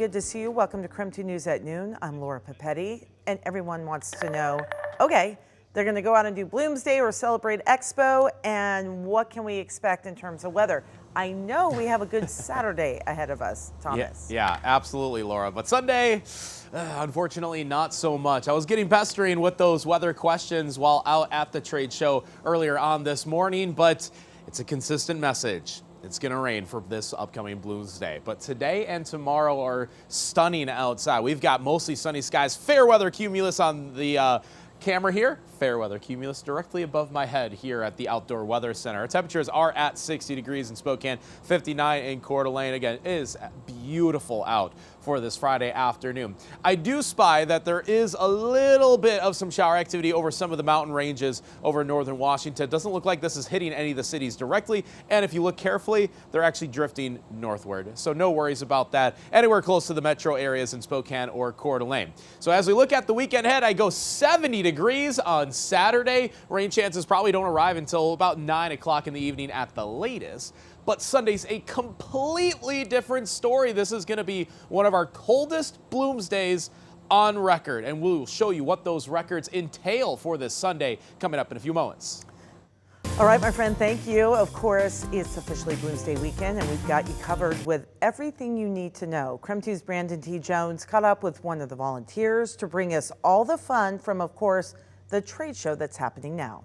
Good to see you. Welcome to KREM 2 News at Noon. I'm Laura Papetti, and everyone wants to know, okay, they're going to go out and do Bloomsday or celebrate Expo, and what can we expect in terms of weather? I know we have a good Saturday ahead of us, Thomas. Yeah, absolutely, Laura. But Sunday, unfortunately, not so much. I was getting pestering with those weather questions while out at the trade show earlier on this morning, but it's a consistent message. It's going to rain for this upcoming Bloomsday. But today and tomorrow are stunning outside. We've got mostly sunny skies, fair weather cumulus on the camera here. Fair weather cumulus directly above my head here at the Outdoor Weather Center. Our temperatures are at 60 degrees in Spokane, 59 in Coeur d'Alene. Again, it is beautiful out for this Friday afternoon. I do spy that there is a little bit of some shower activity over some of the mountain ranges over northern Washington. It doesn't look like this is hitting any of the cities directly, and if you look carefully, they're actually drifting northward. So no worries about that anywhere close to the metro areas in Spokane or Coeur d'Alene. So as we look at the weekend ahead, I go 70 degrees on Saturday. Rain chances probably don't arrive until about 9 o'clock in the evening at the latest. But Sunday's a completely different story. This is going to be one of our coldest Bloomsdays on record, and we'll show you what those records entail for this Sunday coming up in a few moments. All right, my friend, thank you. Of course, it's officially Bloomsday Weekend, and we've got you covered with everything you need to know. KREM 2's Brandon T. Jones caught up with one of the volunteers to bring us all the fun from, of course, the trade show that's happening now.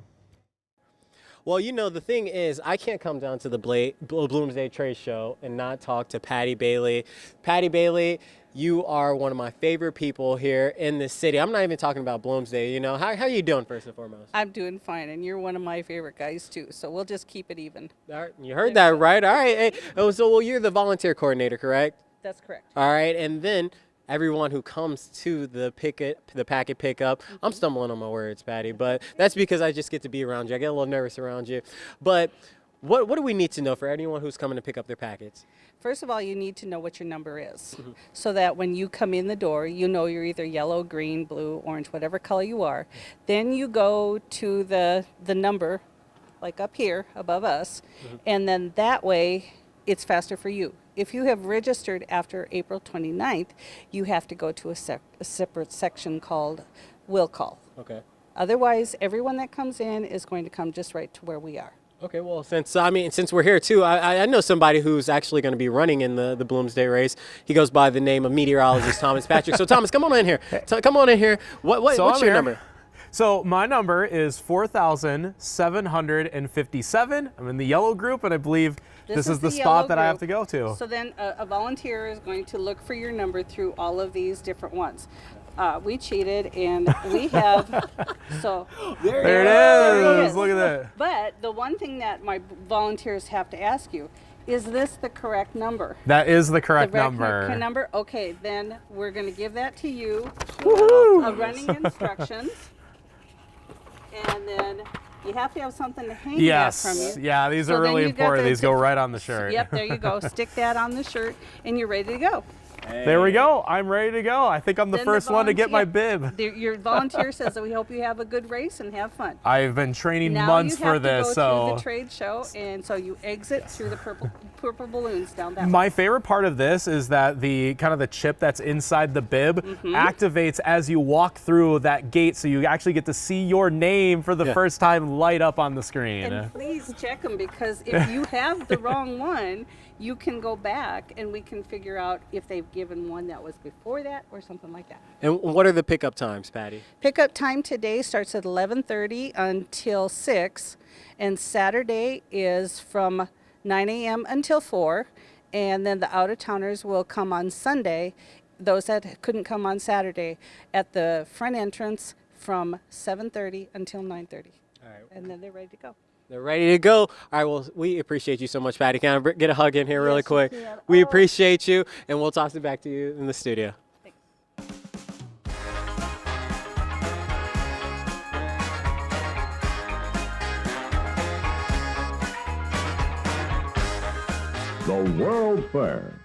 Well, you know, the thing is, I can't come down to the Bloomsday Trade Show and not talk to Patty Bailey. Patty Bailey, you are one of my favorite people here in this city. I'm not even talking about Bloomsday, you know. How are you doing, first and foremost? I'm doing fine, and you're one of my favorite guys, too, so we'll just keep it even. All right, you heard that, right? All right. Hey, well, you're the volunteer coordinator, correct? That's correct. All right, and then everyone who comes to the packet pickup, I'm stumbling on my words, Patty, but that's because I just get to be around you. I get a little nervous around you. But what do we need to know for anyone who's coming to pick up their packets? First of all, you need to know what your number is, so that when you come in the door, you know you're either yellow, green, blue, orange, whatever color you are. Then you go to the number, like up here above us, and then that way it's faster for you. If you have registered after April 29th, you have to go to a separate section called Will Call. Okay. Otherwise, everyone that comes in is going to come just right to where we are. Okay, well, since we're here too, I know somebody who's actually going to be running in the Bloomsday race. He goes by the name of meteorologist Thomas Patrick. So Thomas, come on in here. Come on in here. What's your number? So my number is 4,757. I'm in the yellow group, and I believe this is the spot that I have to go to. So then a volunteer is going to look for your number through all of these different ones. We cheated, and we have, so there it is. Look at that. But the one thing that my volunteers have to ask you, is this the correct number? That is the correct number. Number? Okay, then we're going to give that to you. Running instructions. And then you have to have something to hang that from you. Yeah, these are really important. These go right on the shirt. Yep, there you go. Stick that on the shirt, and you're ready to go. Hey. There we go. I'm ready to go. I think I'm the first one to get my bib. Your volunteer says that we hope you have a good race and have fun. I've been training months for this. Now you have to go to the trade show, and so you exit through the purple balloons down that way. My favorite part of this is that the chip that's inside the bib activates as you walk through that gate, so you actually get to see your name for the first time light up on the screen. And please check them, because if you have the wrong one, you can go back and we can figure out if they've given one that was before that or something like that. And what are the pickup times, Patty? Pickup time today starts at 11:30 until 6, and Saturday is from 9 a.m. until 4, and then the out-of-towners will come on Sunday, those that couldn't come on Saturday, at the front entrance from 7:30 until 9:30. All right. And then they're ready to go. They're ready to go. All right, well, we appreciate you so much, Patty. Can I get a hug in here really quick? We appreciate you, and we'll toss it back to you in the studio. Thanks. The World Fair.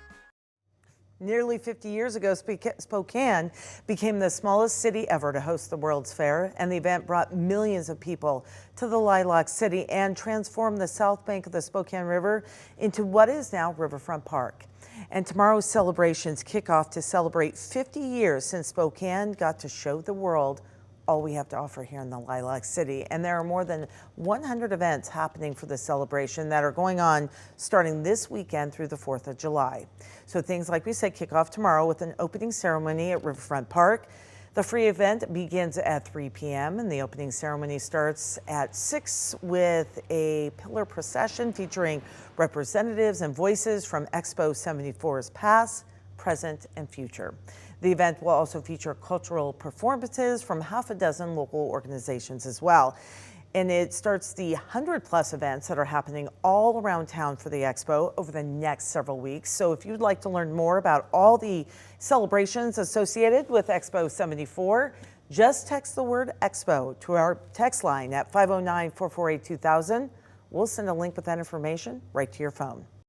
Nearly 50 years ago, Spokane became the smallest city ever to host the World's Fair, and the event brought millions of people to the Lilac City and transformed the south bank of the Spokane River into what is now Riverfront Park. And tomorrow's celebrations kick off to celebrate 50 years since Spokane got to show the world all we have to offer here in the Lilac City. And there are more than 100 events happening for the celebration that are going on starting this weekend through the 4th of July. So things like we said kick off tomorrow with an opening ceremony at Riverfront Park. The free event begins at 3 p.m. and the opening ceremony starts at 6 with a pillar procession featuring representatives and voices from Expo 74's past, present, and future. The event will also feature cultural performances from half a dozen local organizations as well. And it starts the 100+ events that are happening all around town for the Expo over the next several weeks. So if you'd like to learn more about all the celebrations associated with Expo 74, just text the word Expo to our text line at 509-448-2000. We'll send a link with that information right to your phone.